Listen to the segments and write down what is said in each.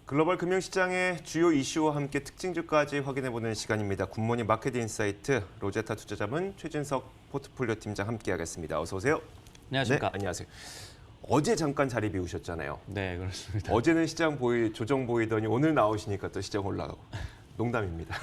글로벌 금융시장의 주요 이슈와 함께 특징주까지 확인해보는 시간입니다. 굿모닝 마켓 인사이트 로제타 투자자문 최진석 포트폴리오 팀장 함께하겠습니다. 어서 오세요. 안녕하십니까. 네, 안녕하세요. 어제 잠깐 자리 비우셨잖아요. 네, 그렇습니다. 어제는 시장 조정 보이더니 오늘 나오시니까 또 시장 올라가고. 농담입니다.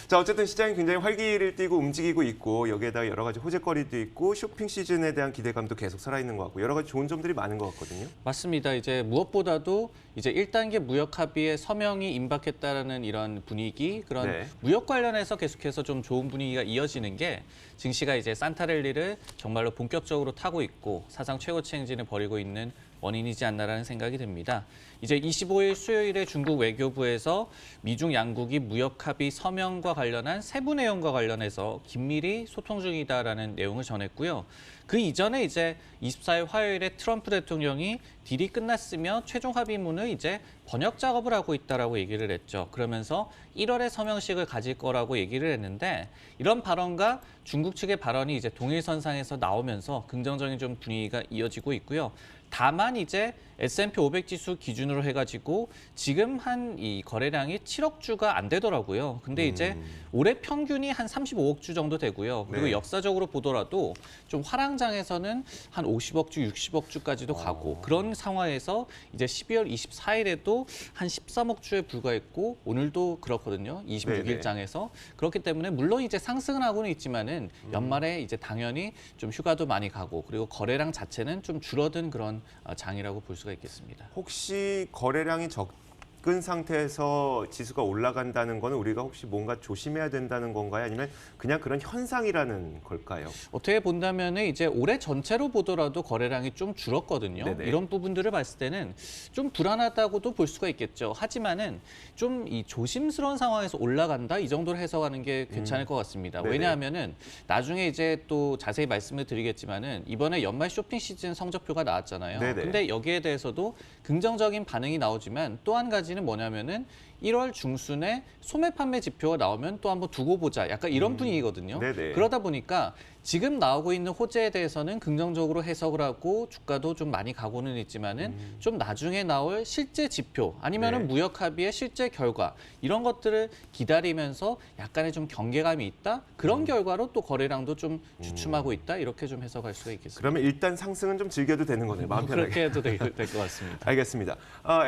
자, 어쨌든 시장이 굉장히 활기를 띠고 움직이고 있고 여기에다가 여러 가지 호재거리도 있고 쇼핑 시즌에 대한 기대감도 계속 살아있는 것 같고 여러 가지 좋은 점들이 많은 것 같거든요. 맞습니다. 이제 무엇보다도 이제 1단계 무역 합의에 서명이 임박했다라는 이런 분위기, 그런 네. 무역 관련해서 계속해서 좀 좋은 분위기가 이어지는 게 증시가 이제 산타랠리를 정말로 본격적으로 타고 있고 사상 최고치 행진을 벌이고 있는 원인이지 않나라는 생각이 듭니다. 이제 25일 수요일에 중국 외교부에서 미중 양국이 무역 합의 서명과 관련한 세부 내용과 관련해서 긴밀히 소통 중이다라는 내용을 전했고요. 그 이전에 이제 24일 화요일에 트럼프 대통령이 딜이 끝났으며 최종 합의문을 이제 번역 작업을 하고 있다라고 얘기를 했죠. 그러면서 1월에 서명식을 가질 거라고 얘기를 했는데 이런 발언과 중국 측의 발언이 이제 동일선상에서 나오면서 긍정적인 좀 분위기가 이어지고 있고요. 다만 이제 S&P 500 지수 기준으로 해가지고 지금 한 이 거래량이 7억 주가 안 되더라고요. 근데 이제 올해 평균이 한 35억 주 정도 되고요. 그리고 네. 역사적으로 보더라도 좀 화랑장에서는 한 50억 주, 60억 주까지도 가고 그런 상황에서 이제 12월 24일에도 한 13억 주에 불과했고 오늘도 그렇거든요. 26일장에서. 그렇기 때문에 물론 이제 상승은 하고는 있지만은 연말에 이제 당연히 좀 휴가도 많이 가고 그리고 거래량 자체는 좀 줄어든 그런 장이라고 볼 수가 있겠습니다. 혹시 거래량이 적은 상태에서 지수가 올라간다는 건 우리가 혹시 뭔가 조심해야 된다는 건가요? 아니면 그냥 그런 현상이라는 걸까요? 어떻게 본다면 이제 올해 전체로 보더라도 거래량이 좀 줄었거든요. 네네. 이런 부분들을 봤을 때는 좀 불안하다고도 볼 수가 있겠죠. 하지만은 좀 이 조심스러운 상황에서 올라간다 이 정도로 해석하는 게 괜찮을 것 같습니다. 네네. 왜냐하면은 나중에 이제 또 자세히 말씀을 드리겠지만은 이번에 연말 쇼핑 시즌 성적표가 나왔잖아요. 네네. 근데 여기에 대해서도 긍정적인 반응이 나오지만 또 한 가지는 뭐냐면은 1월 중순에 소매 판매 지표가 나오면 또 한번 두고 보자. 약간 이런 분위기거든요. 네네. 그러다 보니까 지금 나오고 있는 호재에 대해서는 긍정적으로 해석을 하고 주가도 좀 많이 가고는 있지만은 좀 나중에 나올 실제 지표 아니면은 네. 무역 합의의 실제 결과 이런 것들을 기다리면서 약간의 좀 경계감이 있다. 그런 결과로 또 거래량도 좀 주춤하고 있다. 이렇게 좀 해석할 수가 있겠습니다. 그러면 일단 상승은 좀 즐겨도 되는 거네요. 마음 편하게. 그렇게 해도 될 것 같습니다. 알겠습니다.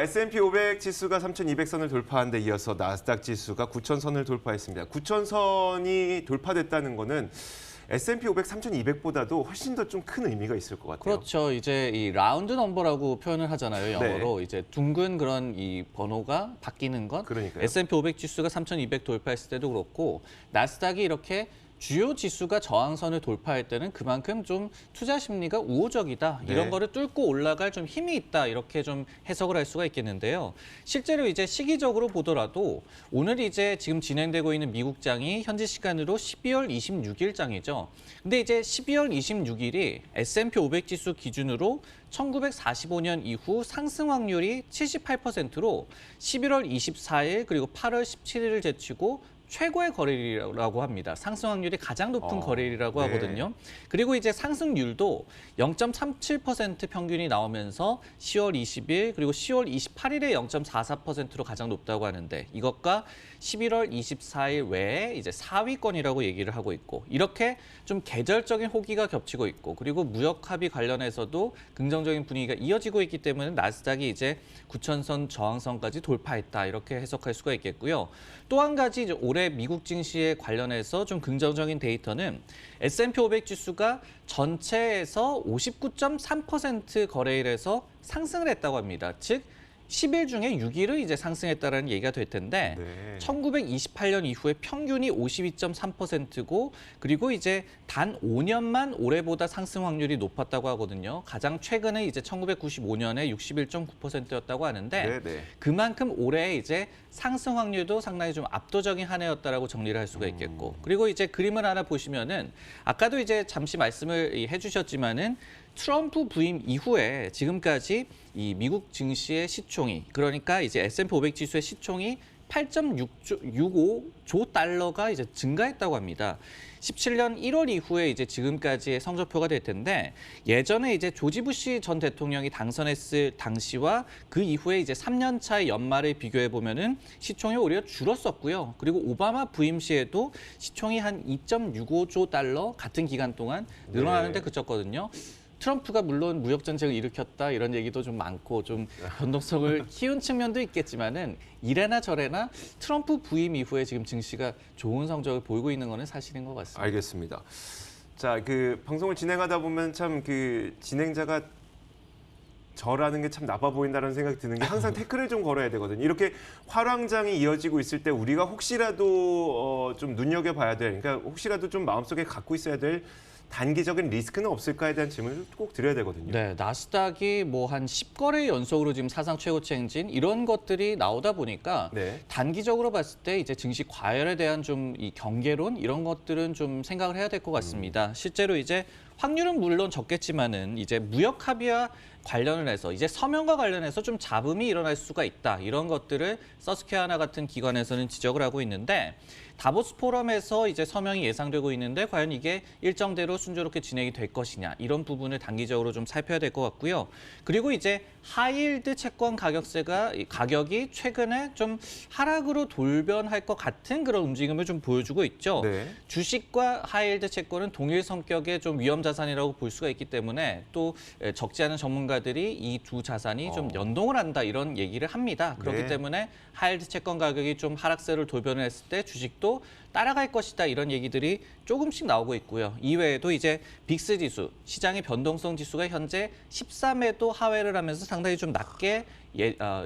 S&P 500 지수가 3,200선을 돌파한 데 이어서 나스닥 지수가 9,000선을 돌파했습니다. 9,000선이 돌파됐다는 거는 S&P 500 3,200보다도 훨씬 더 좀 큰 의미가 있을 것 같아요. 그렇죠. 이제 이 라운드 넘버라고 표현을 하잖아요. 영어로. 이제 둥근 그런 이 번호가 바뀌는 것. 그러니까요. S&P 500 지수가 3,200 돌파했을 때도 그렇고 나스닥이 이렇게 주요 지수가 저항선을 돌파할 때는 그만큼 좀 투자 심리가 우호적이다. 네. 이런 거를 뚫고 올라갈 좀 힘이 있다. 이렇게 좀 해석을 할 수가 있겠는데요. 실제로 이제 시기적으로 보더라도 오늘 이제 지금 진행되고 있는 미국장이 현지 시간으로 12월 26일장이죠. 근데 이제 12월 26일이 S&P 500 지수 기준으로 1945년 이후 상승 확률이 78%로 11월 24일 그리고 8월 17일을 제치고 최고의 거래일이라고 합니다. 상승 확률이 가장 높은 거래일이라고 네. 하거든요. 그리고 이제 상승률도 0.37% 평균이 나오면서 10월 20일 그리고 10월 28일에 0.44%로 가장 높다고 하는데 이것과 11월 24일 외에 이제 4위권이라고 얘기를 하고 있고 이렇게 좀 계절적인 호기가 겹치고 있고 그리고 무역 합의 관련해서도 긍정적인 분위기가 이어지고 있기 때문에 나스닥이 이제 9,000선 저항선까지 돌파했다 이렇게 해석할 수가 있겠고요. 또 한 가지 이제 올해 미국 증시에 관련해서 좀 긍정적인 데이터는 S&P 500 지수가 전체에서 59.3% 거래일에서 상승을 했다고 합니다. 즉 10일 중에 6일을 이제 상승했다라는 얘기가 될 텐데 네. 1928년 이후에 평균이 52.3%고 그리고 이제 단 5년만 올해보다 상승 확률이 높았다고 하거든요. 가장 최근에 이제 1995년에 61.9%였다고 하는데 네네. 그만큼 올해 이제 상승 확률도 상당히 좀 압도적인 한 해였다라고 정리를 할 수가 있겠고 그리고 이제 그림을 하나 보시면은 아까도 이제 잠시 말씀을 해주셨지만은 트럼프 부임 이후에 지금까지 이 미국 증시의 시총이 그러니까 이제 S&P 500 지수의 시총이 18.65조 달러가 이제 증가했다고 합니다. 17년 1월 이후에 이제 지금까지의 성적표가 될 텐데 예전에 이제 조지 부시 전 대통령이 당선했을 당시와 그 이후에 이제 3년 차의 연말을 비교해 보면은 시총이 오히려 줄었었고요. 그리고 오바마 부임 시에도 시총이 한 2.65조 달러 같은 기간 동안 늘어나는데 그쳤거든요. 트럼프가 물론 무역 전쟁을 일으켰다 이런 얘기도 좀 많고 좀 변동성을 키운 측면도 있겠지만은 이래나 저래나 트럼프 부임 이후에 지금 증시가 좋은 성적을 보이고 있는 거는 사실인 것 같습니다. 알겠습니다. 자, 그 방송을 진행하다 보면 참 그 진행자가 저라는 게 참 나빠 보인다는 생각이 드는 게 항상 태클을 좀 걸어야 되거든요. 이렇게 활황장이 이어지고 있을 때 우리가 혹시라도 좀 눈여겨봐야 될, 그러니까 혹시라도 좀 마음속에 갖고 있어야 될 단기적인 리스크는 없을까에 대한 질문을 꼭 드려야 되거든요. 네, 나스닥이 뭐 한 10거래 연속으로 지금 사상 최고치 행진 이런 것들이 나오다 보니까 네. 단기적으로 봤을 때 이제 증시 과열에 대한 좀 이 경계론 이런 것들은 좀 생각을 해야 될 것 같습니다. 실제로 이제 확률은 물론 적겠지만은 이제 무역 합의와 관련을 해서 이제 서명과 관련해서 좀 잡음이 일어날 수가 있다. 이런 것들을 서스케아나 같은 기관에서는 지적을 하고 있는데 다보스 포럼에서 이제 서명이 예상되고 있는데 과연 이게 일정대로 순조롭게 진행이 될 것이냐 이런 부분을 단기적으로 좀 살펴야 될 것 같고요. 그리고 이제 하이힐드 채권 가격이 최근에 좀 하락으로 돌변할 것 같은 그런 움직임을 좀 보여주고 있죠. 네. 주식과 하이힐드 채권은 동일 성격의 좀 위험 자산이라고 볼 수가 있기 때문에 또 적지 않은 전문가들이 이 두 자산이 좀 연동을 한다 이런 얘기를 합니다. 그렇기 네. 때문에 하이힐드 채권 가격이 좀 하락세를 돌변을 했을 때 주식도 따라갈 것이다 이런 얘기들이 조금씩 나오고 있고요. 이외에도 이제 빅스 지수, 시장의 변동성 지수가 현재 13에도 하회를 하면서 상당히 좀 낮게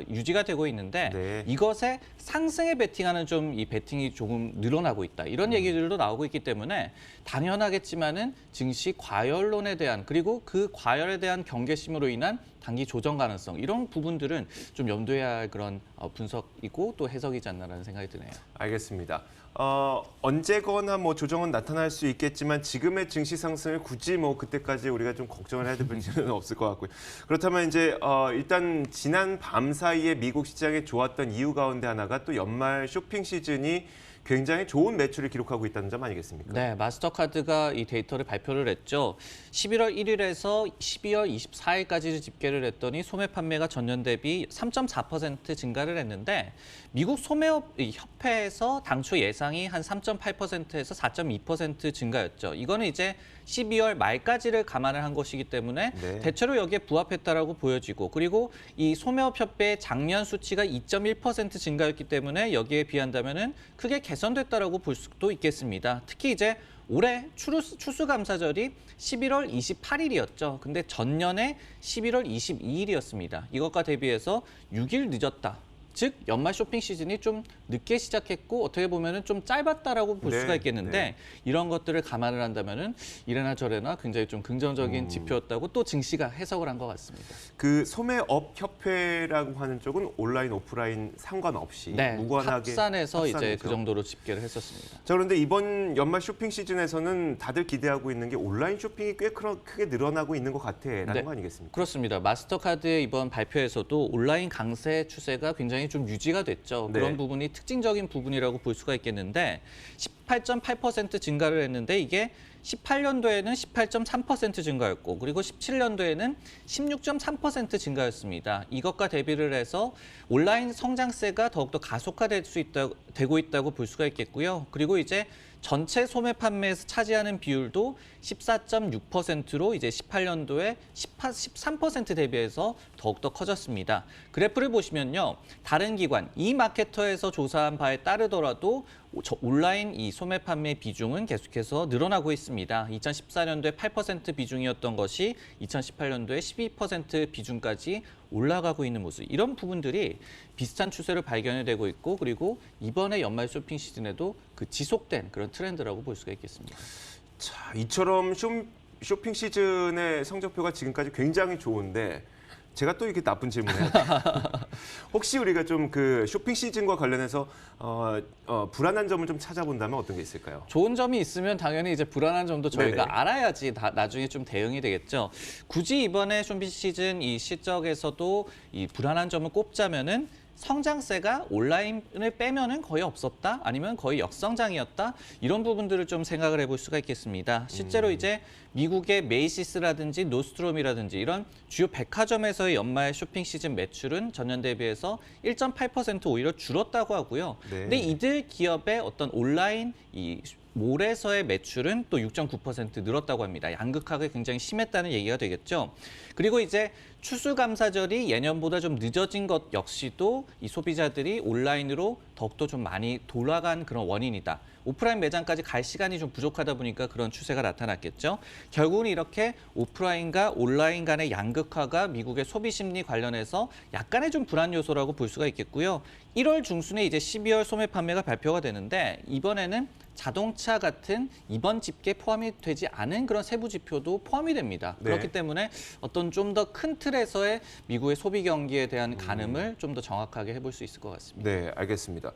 유지가 되고 있는데 네. 이것에 상승에 베팅하는 좀 이 베팅이 조금 늘어나고 있다. 이런 얘기들도 나오고 있기 때문에 당연하겠지만은 증시 과열론에 대한 그리고 그 과열에 대한 경계심으로 인한 단기 조정 가능성 이런 부분들은 좀 염두해야 할 그런 분석이고 또 해석이지 않나라는 생각이 드네요. 알겠습니다. 언제거나 뭐 조정은 나타날 수 있겠지만 지금의 증시 상승을 굳이 뭐 그때까지 우리가 좀 걱정을 해야 될 필요는 없을 것 같고요. 그렇다면 이제 일단 지난 밤 사이에 미국 시장이 좋았던 이유 가운데 하나가 또 연말 쇼핑 시즌이 굉장히 좋은 매출을 기록하고 있다는 점 아니겠습니까? 네, 마스터카드가 이 데이터를 발표를 했죠. 11월 1일에서 12월 24일까지를 집계를 했더니 소매 판매가 전년 대비 3.4% 증가를 했는데 미국 소매업 협회에서 당초 예상이 한 3.8%에서 4.2% 증가였죠. 이거는 이제 12월 말까지를 감안을 한 것이기 때문에 네. 대체로 여기에 부합했다라고 보여지고 그리고 이 소매업협회의 작년 수치가 2.1% 증가였기 때문에 여기에 비한다면은 크게 개선됐다라고 볼 수도 있겠습니다. 특히 이제 올해 추수감사절이 11월 28일이었죠. 근데 전년에 11월 22일이었습니다. 이것과 대비해서 6일 늦었다. 즉 연말 쇼핑 시즌이 좀 늦게 시작했고 어떻게 보면은 좀 짧았다라고 볼 네, 수가 있겠는데 네. 이런 것들을 감안을 한다면은 이래나 저래나 굉장히 좀 긍정적인 지표였다고 또 증시가 해석을 한 것 같습니다. 그 소매업 협회라고 하는 쪽은 온라인 오프라인 상관없이 네, 무관하게 합산해서 이제 합산해서. 그 정도로 집계를 했었습니다. 자, 그런데 이번 연말 쇼핑 시즌에서는 다들 기대하고 있는 게 온라인 쇼핑이 꽤 크게 늘어나고 있는 것 같아라는 네. 거 아니겠습니까? 그렇습니다. 마스터카드의 이번 발표에서도 온라인 강세 추세가 굉장히 좀 유지가 됐죠. 네. 그런 부분이 특징적인 부분이라고 볼 수가 있겠는데 18.8% 증가를 했는데 이게 18년도에는 18.3% 증가였고 그리고 17년도에는 16.3% 증가였습니다. 이것과 대비를 해서 온라인 성장세가 더욱더 되고 있다고 볼 수가 있겠고요. 그리고 이제 전체 소매 판매에서 차지하는 비율도 14.6%로 이제 18년도에 13% 대비해서 더욱더 커졌습니다. 그래프를 보시면요. 다른 기관, 이마케터에서 조사한 바에 따르더라도 온라인 이 소매 판매 비중은 계속해서 늘어나고 있습니다. 2014년도에 8% 비중이었던 것이 2018년도에 12% 비중까지 올라가고 있는 모습. 이런 부분들이 비슷한 추세를 발견이 되고 있고 그리고 이번에 연말 쇼핑 시즌에도 그 지속된 그런 트렌드라고 볼 수가 있겠습니다. 자, 이처럼 쇼핑 시즌의 성적표가 지금까지 굉장히 좋은데 제가 또 이렇게 나쁜 질문을 해요. 혹시 우리가 좀 그 쇼핑 시즌과 관련해서 불안한 점을 좀 찾아본다면 어떤 게 있을까요? 좋은 점이 있으면 당연히 이제 불안한 점도 저희가 네네. 알아야지 나중에 좀 대응이 되겠죠. 굳이 이번에 쇼핑 시즌 이 실적에서도 이 불안한 점을 꼽자면은 성장세가 온라인을 빼면은 거의 없었다, 아니면 거의 역성장이었다, 이런 부분들을 좀 생각을 해볼 수가 있겠습니다. 실제로 이제 미국의 메이시스라든지 노스트롬이라든지 이런 주요 백화점에서의 연말 쇼핑 시즌 매출은 전년 대비해서 1.8% 오히려 줄었다고 하고요. 네. 근데 이들 기업의 어떤 온라인 이 몰에서의 매출은 또 6.9% 늘었다고 합니다. 양극화가 굉장히 심했다는 얘기가 되겠죠. 그리고 이제 추수감사절이 예년보다 좀 늦어진 것 역시도 이 소비자들이 온라인으로 더욱더 좀 많이 돌아간 그런 원인이다. 오프라인 매장까지 갈 시간이 좀 부족하다 보니까 그런 추세가 나타났겠죠. 결국은 이렇게 오프라인과 온라인 간의 양극화가 미국의 소비 심리 관련해서 약간의 좀 불안 요소라고 볼 수가 있겠고요. 1월 중순에 이제 12월 소매 판매가 발표가 되는데 이번에는 자동차 같은 이번 집계에 포함이 되지 않은 그런 세부 지표도 포함이 됩니다. 네. 그렇기 때문에 어떤 좀 더 큰 틀에서의 미국의 소비 경기에 대한 가늠을 좀 더 정확하게 해볼 수 있을 것 같습니다. 네, 알겠습니다.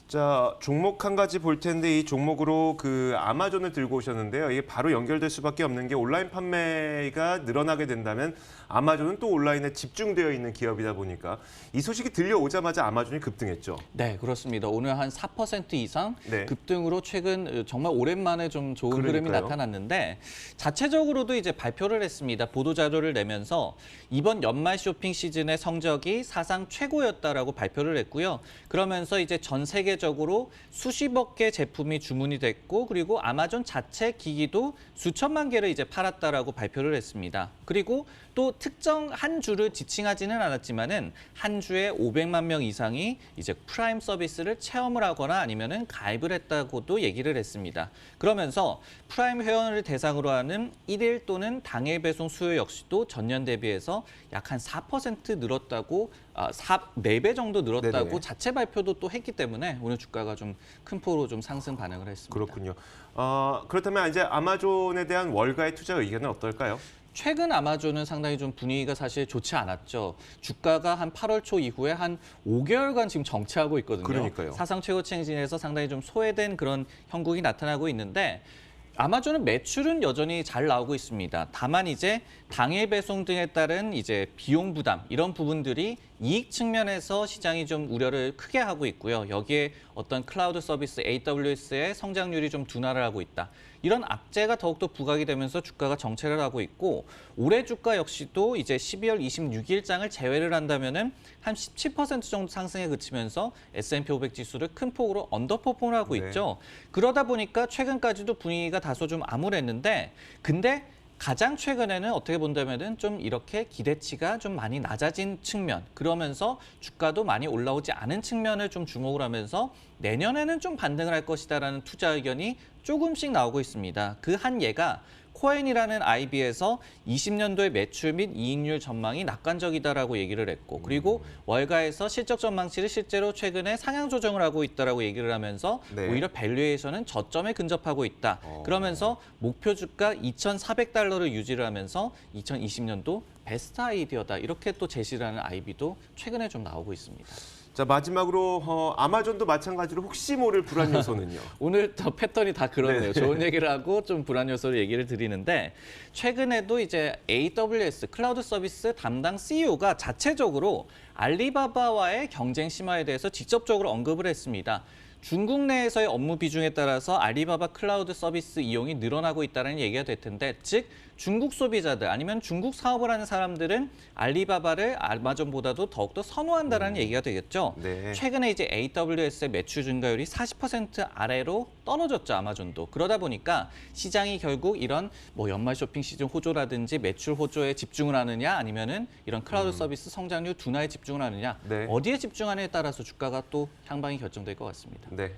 자, 종목 한 가지 볼 텐데 이 종목으로 그 아마존을 들고 오셨는데요. 이게 바로 연결될 수밖에 없는 게 온라인 판매가 늘어나게 된다면 아마존은 또 온라인에 집중되어 있는 기업이다 보니까 이 소식이 들려오자마자 아마존이 급등했죠. 네, 그렇습니다. 오늘 한 4% 이상 네. 급등으로 최근 정말 오랜만에 좀 좋은 흐름이 그러니까요. 나타났는데 자체적으로도 이제 발표를 했습니다. 보도 자료를 내면서 이번 연말 쇼핑 시즌의 성적이 사상 최고였다라고 발표를 했고요. 그러면서 이제 전 세계적으로 수십억 개 제품이 주문이 됐고 그리고 아마존 자체 기기도 수천만 개를 이제 팔았다라고 발표를 했습니다. 그리고 또 특정 한 주를 지칭하지는 않았지만은 한 주에 500만 명 이상이 이제 프라임 서비스를 체험을 하거나 아니면은 가입을 했다고도 얘기를 했습니다. 그러면서 프라임 회원을 대상으로 하는 1일 또는 당일 배송 수요 역시도 전년 대비해서 약 한 4% 늘었다고 4배 정도 늘었다고 네네. 자체 발표도 또 했기 때문에 오늘 주가가 좀 큰 폭으로 좀 상승 반응을 했습니다. 그렇군요. 그렇다면 이제 아마존에 대한 월가의 투자 의견은 어떨까요? 최근 아마존은 상당히 좀 분위기가 사실 좋지 않았죠. 주가가 한 8월 초 이후에 한 5개월간 지금 정체하고 있거든요. 그러니까요. 사상 최고치 행진에서 상당히 좀 소외된 그런 형국이 나타나고 있는데 아마존은 매출은 여전히 잘 나오고 있습니다. 다만 이제 당일 배송 등에 따른 이제 비용 부담 이런 부분들이 이익 측면에서 시장이 좀 우려를 크게 하고 있고요. 여기에 어떤 클라우드 서비스 AWS의 성장률이 좀 둔화를 하고 있다. 이런 악재가 더욱더 부각이 되면서 주가가 정체를 하고 있고 올해 주가 역시도 이제 12월 26일장을 제외를 한다면은 한 17% 정도 상승에 그치면서 S&P 500 지수를 큰 폭으로 언더퍼폼을 하고 네. 있죠. 그러다 보니까 최근까지도 분위기가 다소 좀 암울했는데 근데 가장 최근에는 어떻게 본다면은 좀 이렇게 기대치가 좀 많이 낮아진 측면, 그러면서 주가도 많이 올라오지 않은 측면을 좀 주목을 하면서 내년에는 좀 반등을 할 것이다라는 투자 의견이 조금씩 나오고 있습니다. 그 한 예가 코엔이라는 IB에서 20년도의 매출 및 이익률 전망이 낙관적이다라고 얘기를 했고 그리고 월가에서 실적 전망치를 실제로 최근에 상향 조정을 하고 있다라고 얘기를 하면서 네. 오히려 밸류에이션은 저점에 근접하고 있다. 그러면서 목표 주가 2,400달러를 유지를 하면서 2020년도 베스트 아이디어다. 이렇게 또 제시를 하는 IB도 최근에 좀 나오고 있습니다. 자, 마지막으로 아마존도 마찬가지로 혹시 모를 불안 요소는요. 오늘 더 패턴이 다 그렇네요. 네. 좋은 얘기를 하고 좀 불안 요소를 얘기를 드리는데 최근에도 이제 AWS 클라우드 서비스 담당 CEO가 자체적으로 알리바바와의 경쟁 심화에 대해서 직접적으로 언급을 했습니다. 중국 내에서의 업무 비중에 따라서 알리바바 클라우드 서비스 이용이 늘어나고 있다는 얘기가 될 텐데 즉 중국 소비자들 아니면 중국 사업을 하는 사람들은 알리바바를 아마존보다도 더욱더 선호한다는 얘기가 되겠죠. 네. 최근에 이제 AWS의 매출 증가율이 40% 아래로 떨어졌죠, 아마존도. 그러다 보니까 시장이 결국 이런 뭐 연말 쇼핑 시즌 호조라든지 매출 호조에 집중을 하느냐 아니면은 이런 클라우드 서비스 성장률 둔화에 집중을 하느냐 네. 어디에 집중하느냐에 따라서 주가가 또 향방이 결정될 것 같습니다. 네.